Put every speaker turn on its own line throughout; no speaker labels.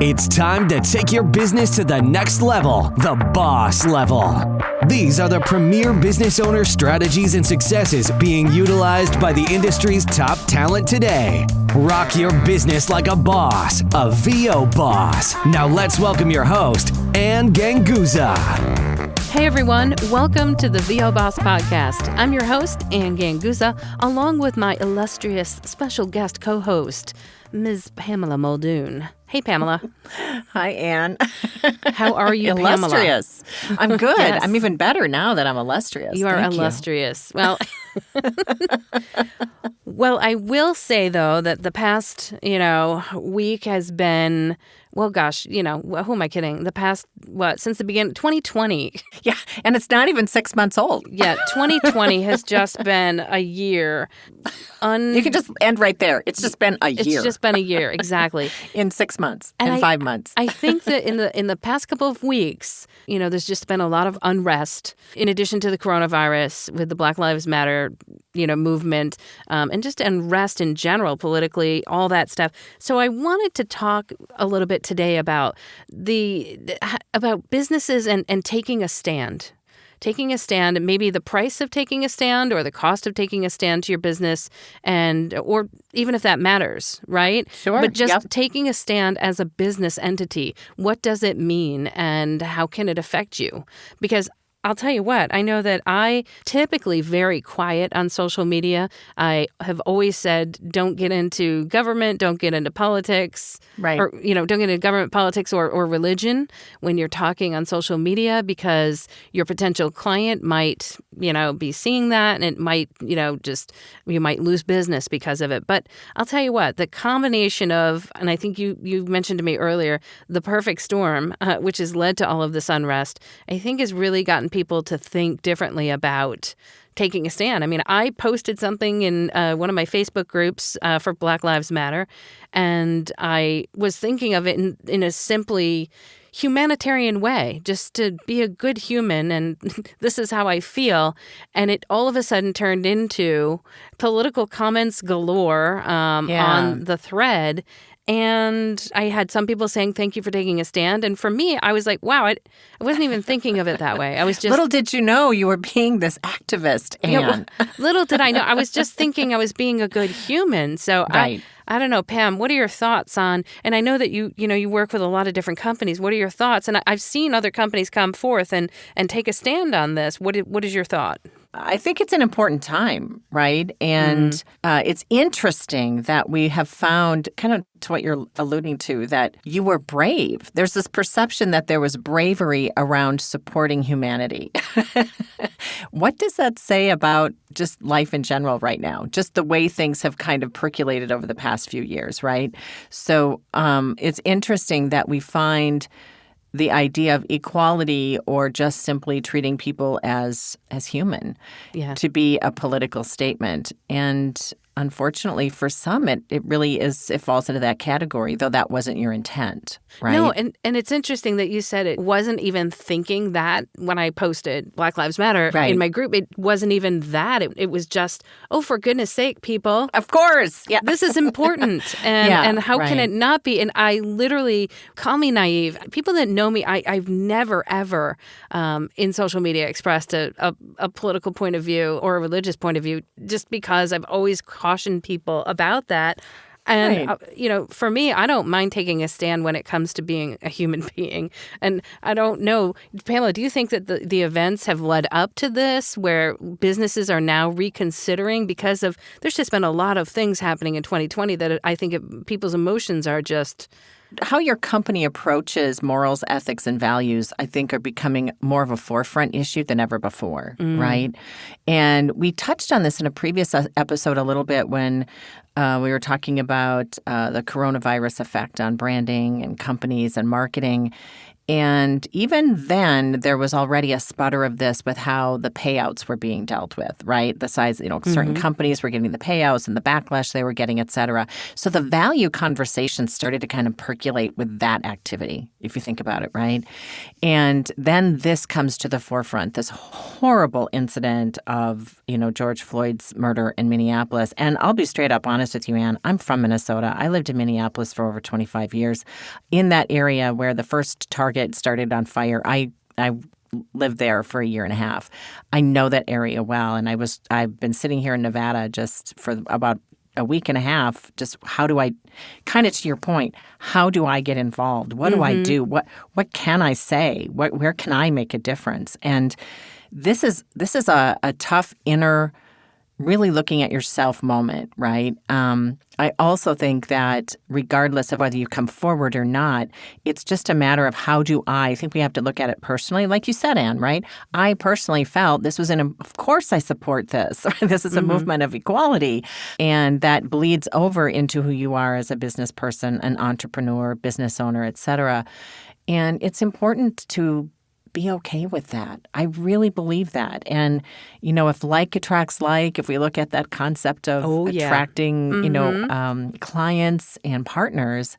It's time to take your business to the next level, the boss level. These are the premier business owner strategies and successes being utilized by the industry's top talent today. Rock your business like a boss, a VO boss. Now let's welcome your host, Ann Ganguza.
Hey everyone, welcome to the VO Boss Podcast. I'm your host, Ann Ganguza, along with my illustrious special guest co-host, Ms. Pamela Muldoon. Hey, Pamela.
Hi, Ann.
How are you,
illustrious.
Pamela?
I'm good.
Yes.
I'm even better now that I'm illustrious.
You are
Thank
illustrious. Well, well, I will say, though, that the past, week has been, well, gosh, who am I kidding? The past, since the beginning, 2020.
Yeah, and it's not even 6 months old.
Yeah, 2020 has just been a year.
You can just end right there. It's just been a year.
It's just been a year, exactly.
In 6 months and 5 months.
I think that in the past couple of weeks, there's just been a lot of unrest in addition to the coronavirus with the Black Lives Matter, movement, and just unrest in general, politically, all that stuff. So I wanted to talk a little bit today about about businesses and taking a stand. Taking a stand, and maybe the price of taking a stand or the cost of taking a stand to your business, or even if that matters, right?
Sure.
But just taking a stand as a business entity, what does it mean and how can it affect you? Because I'll tell you what, I know that I typically very quiet on social media. I have always said, don't get into government, don't get into politics.
Right.
Or, don't get into government, politics, or religion when you're talking on social media, because your potential client might, be seeing that, and it might, you might lose business because of it. But I'll tell you what, the combination of, and I think you mentioned to me earlier, the perfect storm, which has led to all of this unrest, I think has really gotten people to think differently about taking a stand. I mean, I posted something in one of my Facebook groups for Black Lives Matter, and I was thinking of it in a simply humanitarian way, just to be a good human, and this is how I feel. And it all of a sudden turned into political comments galore on the thread. And I had some people saying, thank you for taking a stand. And for me, I was like, wow, I wasn't even thinking of it that way. I was just...
Little did you know you were being this activist, Ann.
Little did I know. I was just thinking I was being a good human. So
right.
I don't know, Pam, what are your thoughts on, and I know that you work with a lot of different companies. What are your thoughts? And I've seen other companies come forth and take a stand on this. What is your thought?
I think it's an important time, right? And it's interesting that we have found, kind of to what you're alluding to, that you were brave. There's this perception that there was bravery around supporting humanity. What does that say about just life in general right now? Just the way things have kind of percolated over the past few years, right? So it's interesting that we find the idea of equality or just simply treating people as human to be a political statement. And unfortunately, for some, it really is, it falls into that category, though that wasn't your intent, right?
No, and it's interesting that you said it wasn't even thinking that when I posted Black Lives Matter in my group. It wasn't even that. It was just, oh, for goodness sake, people.
Of course. Yeah.
This is important. And how can it not be? And I literally, call me naive. People that know me, I've never, ever in social media expressed a political point of view or a religious point of view, just because I've always cautioned people about that. And, for me, I don't mind taking a stand when it comes to being a human being. And I don't know, Pamela, do you think that the events have led up to this, where businesses are now reconsidering because of, there's just been a lot of things happening in 2020 that I think people's emotions are just...
How your company approaches morals, ethics, and values, I think, are becoming more of a forefront issue than ever before, right? And we touched on this in a previous episode a little bit when we were talking about the coronavirus effect on branding and companies and marketing. And even then, there was already a sputter of this with how the payouts were being dealt with, right? The size, certain companies were getting the payouts and the backlash they were getting, et cetera. So the value conversation started to kind of percolate with that activity, if you think about it, right? And then this comes to the forefront, this horrible incident of, George Floyd's murder in Minneapolis. And I'll be straight up honest honest with you, Ann, I'm from Minnesota. I lived in Minneapolis for over 25 years. In that area where the first Target started on fire, I lived there for a year and a half. I know that area well, and I've been sitting here in Nevada just for about a week and a half. Just how do I, kind of to your point, how do I get involved? What do I do? What can I say? Where can I make a difference? And this is a tough inner, really looking at yourself moment, right? I also think that regardless of whether you come forward or not, it's just a matter of how do I think we have to look at it personally. Like you said, Ann, right? I personally felt this was of course I support this. This is a movement of equality. And that bleeds over into who you are as a business person, an entrepreneur, business owner, et cetera. And it's important to be okay with that. I really believe that. And, if like attracts like, if we look at that concept of attracting, clients and partners,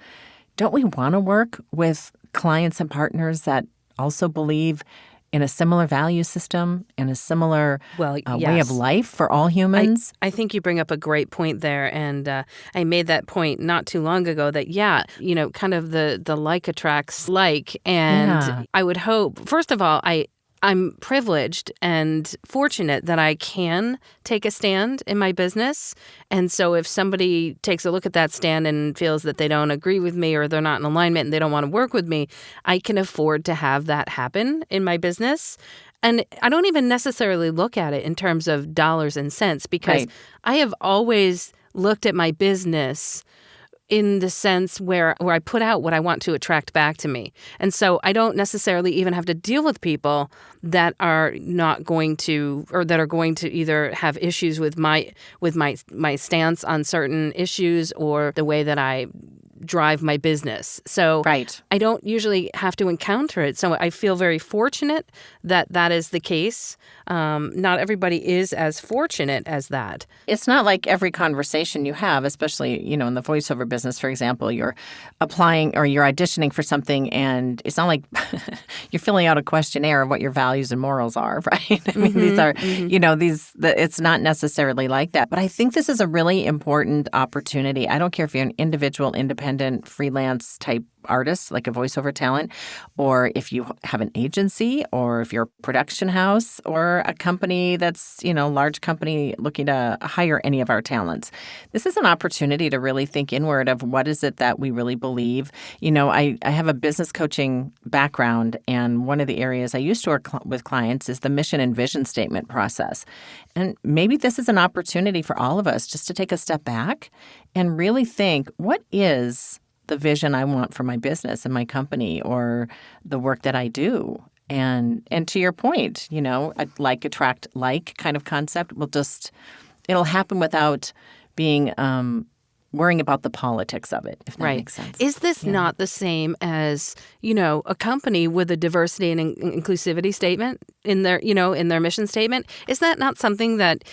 don't we want to work with clients and partners that also believe in a similar value system and a similar way of life for all humans?
I think you bring up a great point there. And I made that point not too long ago that, kind of the like attracts like. And I would hope, first of all, I'm privileged and fortunate that I can take a stand in my business. And so if somebody takes a look at that stand and feels that they don't agree with me or they're not in alignment and they don't want to work with me, I can afford to have that happen in my business. And I don't even necessarily look at it in terms of dollars and cents because I have always looked at my business in the sense where I put out what I want to attract back to me. And so I don't necessarily even have to deal with people that are not going to, or that are going to either have issues with my stance on certain issues or the way that I drive my business. So I don't usually have to encounter it. So I feel very fortunate that is the case. Not everybody is as fortunate as that.
It's not like every conversation you have, especially, in the voiceover business, for example, you're applying or you're auditioning for something and it's not like you're filling out a questionnaire of what your values and morals are, right? I mean, these are, it's not necessarily like that. But I think this is a really important opportunity. I don't care if you're an individual, independent, freelance type artist, like a voiceover talent, or if you have an agency, or if you're a production house, or a company that's, large company looking to hire any of our talents. This is an opportunity to really think inward of what is it that we really believe. I have a business coaching background, and one of the areas I used to work with clients is the mission and vision statement process. And maybe this is an opportunity for all of us just to take a step back and really think, what is the vision I want for my business and my company or the work that I do? And to your point, a like attract like kind of concept it'll happen without being worrying about the politics of it, if that makes sense.
Is this not the same as, a company with a diversity and inclusivity statement in their, in their mission statement? Is that not something that,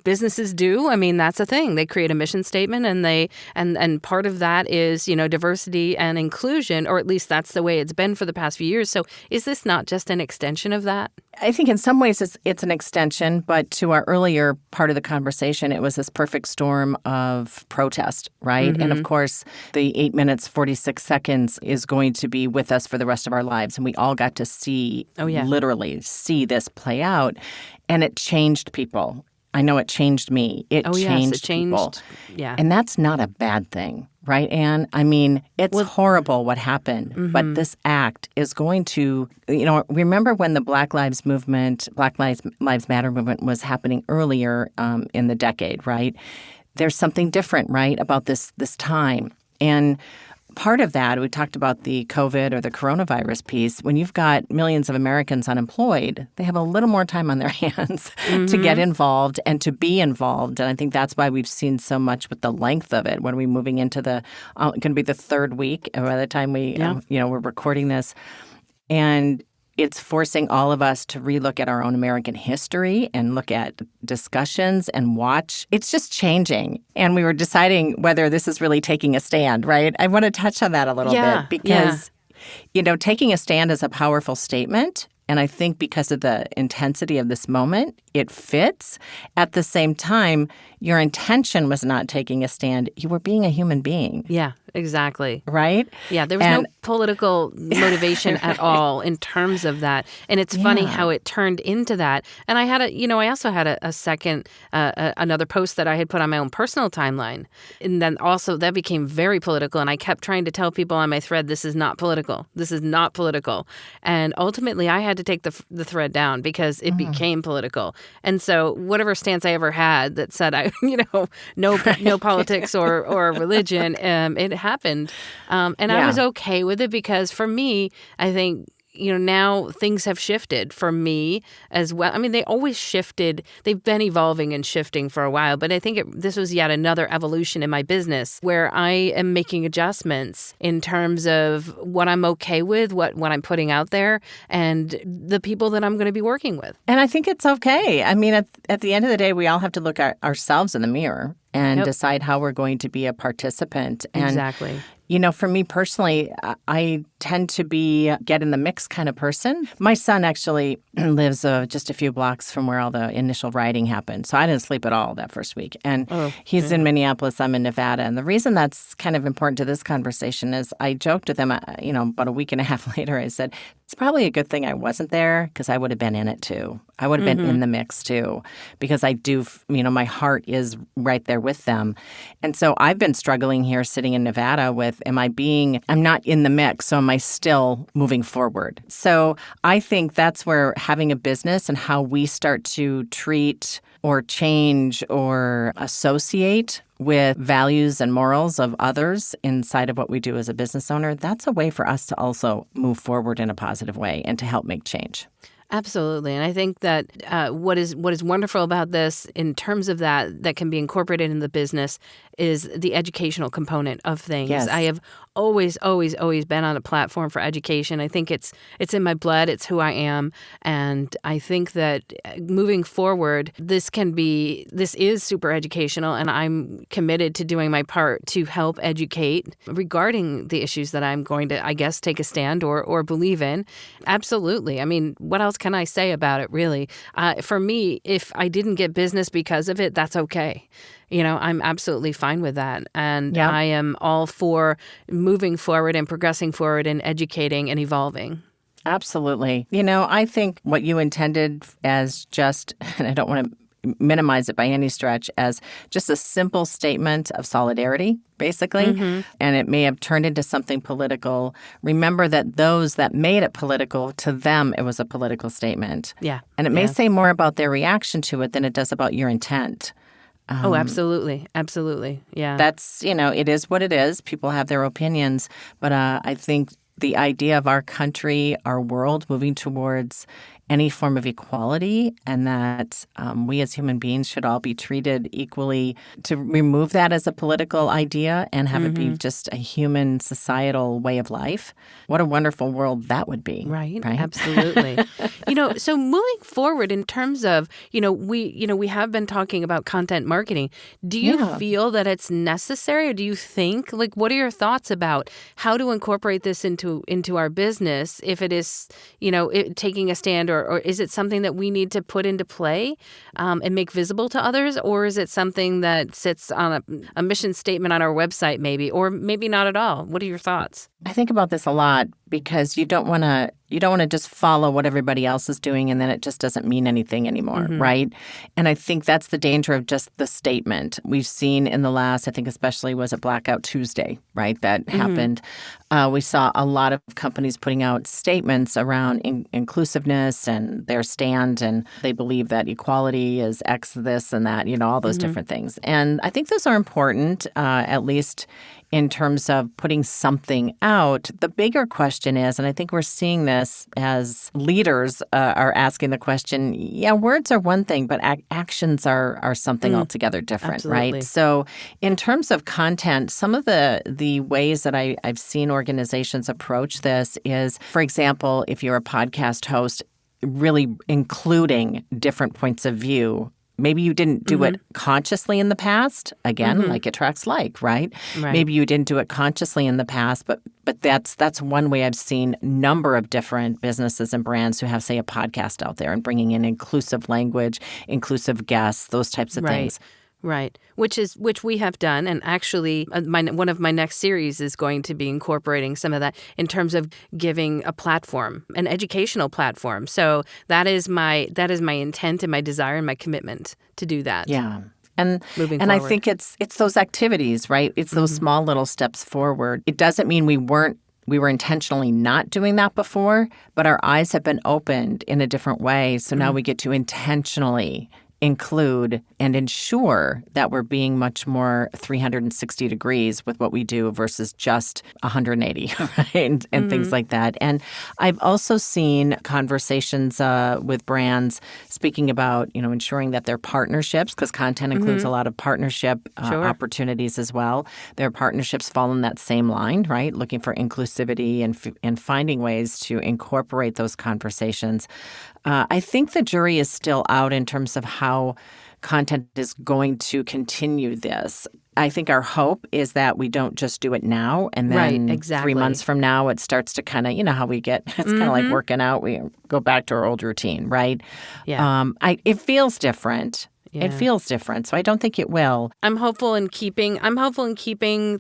businesses do? I mean, that's a thing. They create a mission statement and part of that is, diversity and inclusion, or at least that's the way it's been for the past few years. So is this not just an extension of that?
I think in some ways it's an extension, but to our earlier part of the conversation, it was this perfect storm of protest, right? And of course, the 8 minutes, 46 seconds is going to be with us for the rest of our lives. And we all got to see, literally see this play out. And it changed people. I know it changed me. It changed people.
Yeah.
And that's not a bad thing. Right, Anne? I mean, it's horrible what happened, but this act is going to, remember when the Black Lives Matter movement was happening earlier in the decade, right? There's something different, right, about this time. And part of that, we talked about the COVID or the coronavirus piece. When you've got millions of Americans unemployed, they have a little more time on their hands to get involved and to be involved. And I think that's why we've seen so much with the length of it. When we're moving into going to be the third week by the time we're recording this. And it's forcing all of us to relook at our own American history and look at discussions and watch. It's just changing. And we were deciding whether this is really taking a stand, right? I want to touch on that a little bit because, taking a stand is a powerful statement. And I think because of the intensity of this moment, it fits. At the same time, your intention was not taking a stand. You were being a human being.
Yeah, exactly.
Right?
Yeah, there was no political motivation at all in terms of that. And it's funny how it turned into that. And I had I also had a second, another post that I had put on my own personal timeline. And then also that became very political. And I kept trying to tell people on my thread, this is not political. This is not political. And ultimately, I had to take the thread down because it became political. And so whatever stance I ever had that said, no politics or religion, it happened. And I was okay with it because for me, I think, now things have shifted for me as well. I mean, they always shifted. They've been evolving and shifting for a while, but I think this was yet another evolution in my business where I am making adjustments in terms of what I'm okay with, what I'm putting out there, and the people that I'm going to be working with.
And I think it's okay. I mean, at the end of the day, we all have to look at ourselves in the mirror and decide how we're going to be a participant. And,
exactly.
For me personally, I tend to get in the mix kind of person. My son actually lives just a few blocks from where all the initial rioting happened. So I didn't sleep at all that first week. And he's in Minneapolis, I'm in Nevada. And the reason that's kind of important to this conversation is I joked with him, about a week and a half later, I said, it's probably a good thing I wasn't there because I would have been in it too. I would have been in the mix too because I do, my heart is right there with them. And so I've been struggling here sitting in Nevada with, I'm not in the mix, so am I still moving forward? So I think that's where having a business and how we start to treat or change or associate with values and morals of others inside of what we do as a business owner, that's a way for us to also move forward in a positive way and to help make change.
Absolutely. And I think that what is wonderful about this in terms of that can be incorporated in the business is the educational component of things.
Yes.
I have always been on a platform for education. I think it's in my blood. It's who I am. And I think that moving forward, this is super educational, and I'm committed to doing my part to help educate regarding the issues that I'm going to, I guess, take a stand or believe in. Absolutely. I mean, what else can I say about it, really? For me, if I didn't get business because of it, that's okay. I'm absolutely fine with that. And I am all for moving forward and progressing forward and educating and evolving.
Absolutely. I think what you intended as just, and I don't want to minimize it by any stretch, as just a simple statement of solidarity, basically, and it may have turned into something political. Remember that those that made it political, to them, it was a political statement.
Yeah.
And it may say more about their reaction to it than it does about your intent.
Absolutely. Absolutely. Yeah.
That's, it is what it is. People have their opinions. But I think the idea of our country, our world moving towards any form of equality, and that we as human beings should all be treated equally, to remove that as a political idea and have it be just a human societal way of life. What a wonderful world that would be.
Right? Absolutely. So moving forward in terms of, we have been talking about content marketing. Do you feel that it's necessary, or do you think, what are your thoughts about how to incorporate this into our business if it is, taking a stand, or is it something that we need to put into play and make visible to others? Or is it something that sits on a mission statement on our website maybe, or maybe not at all? What are your thoughts?
I think about this a lot because you don't want to just follow what everybody else is doing and then it just doesn't mean anything anymore, right? And I think that's the danger of just the statement. We've seen in the last, I think especially was it Blackout Tuesday, right? That happened. We saw a lot of companies putting out statements around inclusiveness and their stand, and they believe that equality is X, this and that, all those different things. And I think those are important, at least in terms of putting something out. The bigger question is, and I think we're seeing this as leaders are asking the question, words are one thing, but actions are something altogether different,
Absolutely.
Right? So in terms of content, some of the ways that I've seen organizations approach this is, for example, if you're a podcast host, really including different points of view. Maybe you didn't do it consciously in the past. Again, like attracts like, right? Maybe you didn't do it consciously in the past, but that's one way I've seen a number of different businesses and brands who have, say, a podcast out there and bringing in inclusive language, inclusive guests, those types of things.
Right. Which we have done. And actually, one of my next series is going to be incorporating some of that in terms of giving a platform, an educational platform. So that is my intent and my desire and my commitment to do that.
Yeah. And
moving
I
forward.
think it's those activities, right? It's those small little steps forward. It doesn't mean we were intentionally not doing that before, but our eyes have been opened in a different way. So now we get to intentionally include and ensure that we're being much more 360 degrees with what we do versus just 180, right? And things like that. And I've also seen conversations with brands speaking about, ensuring that their partnerships, because content includes a lot of partnership opportunities as well. Their partnerships fall in that same line, right? Looking for inclusivity and finding ways to incorporate those conversations. I think the jury is still out in terms of how content is going to continue this. I think our hope is that we don't just do it now and then 3 months from now it starts to kind of, how we get, it's kind of like working out. We go back to our old routine, right?
Yeah.
It feels different.
Yeah.
It feels different, so I don't think it will.
I'm hopeful in keeping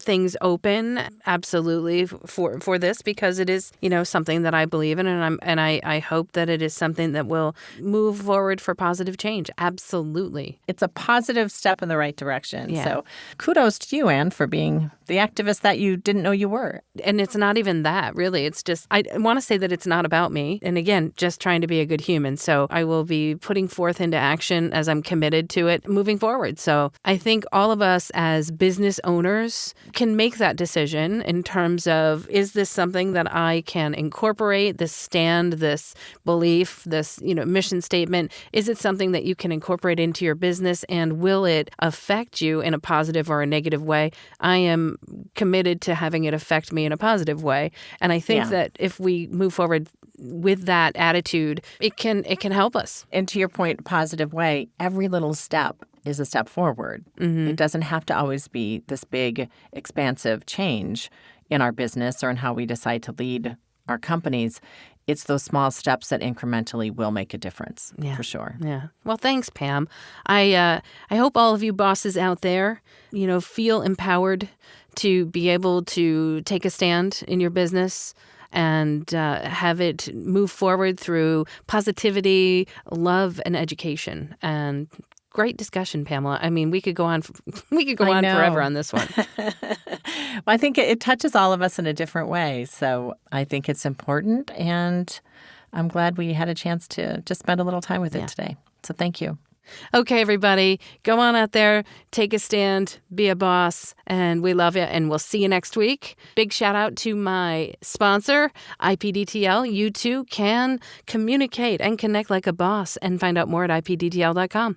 things open, absolutely, for this, because it is, something that I believe in, and I hope that it is something that will move forward for positive change. Absolutely.
It's a positive step in the right direction.
Yeah.
So kudos to you, Anne, for being the activist that you didn't know you were.
And it's not even that, really. It's just, I want to say that it's not about me. And again, just trying to be a good human. So I will be putting forth into action as I'm committed to it moving forward. So I think all of us as business owners can make that decision in terms of, is this something that I can incorporate, this stand, this belief, this, mission statement? Is it something that you can incorporate into your business, and will it affect you in a positive or a negative way? I am committed to having it affect me in a positive way. And I think that if we move forward with that attitude, it can help us.
And to your point, positive way, every little step is a step forward. It doesn't have to always be this big, expansive change in our business or in how we decide to lead our companies. It's those small steps that incrementally will make a difference, for sure.
Yeah. Well, thanks, Pam. I hope all of you bosses out there, feel empowered to be able to take a stand in your business and have it move forward through positivity, love, and education. And great discussion, Pamela. I mean, we could go on forever on this one.
Well, I think it touches all of us in a different way. So I think it's important, and I'm glad we had a chance to just spend a little time with it today. So thank you.
Okay, everybody, go on out there, take a stand, be a boss, and we love you, and we'll see you next week. Big shout out to my sponsor, IPDTL. You too can communicate and connect like a boss, and find out more at ipdtl.com.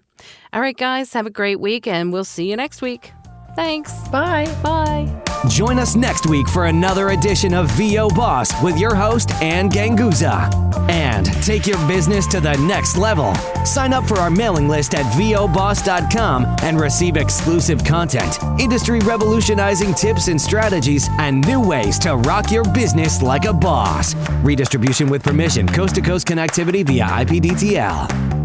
All right, guys, have a great week, and we'll see you next week. Thanks.
Bye.
Bye.
Join us next week for another edition of VO Boss with your host, Ann Ganguza. And take your business to the next level. Sign up for our mailing list at voboss.com and receive exclusive content, industry revolutionizing tips and strategies, and new ways to rock your business like a boss. Redistribution with permission, coast-to-coast connectivity via IPDTL.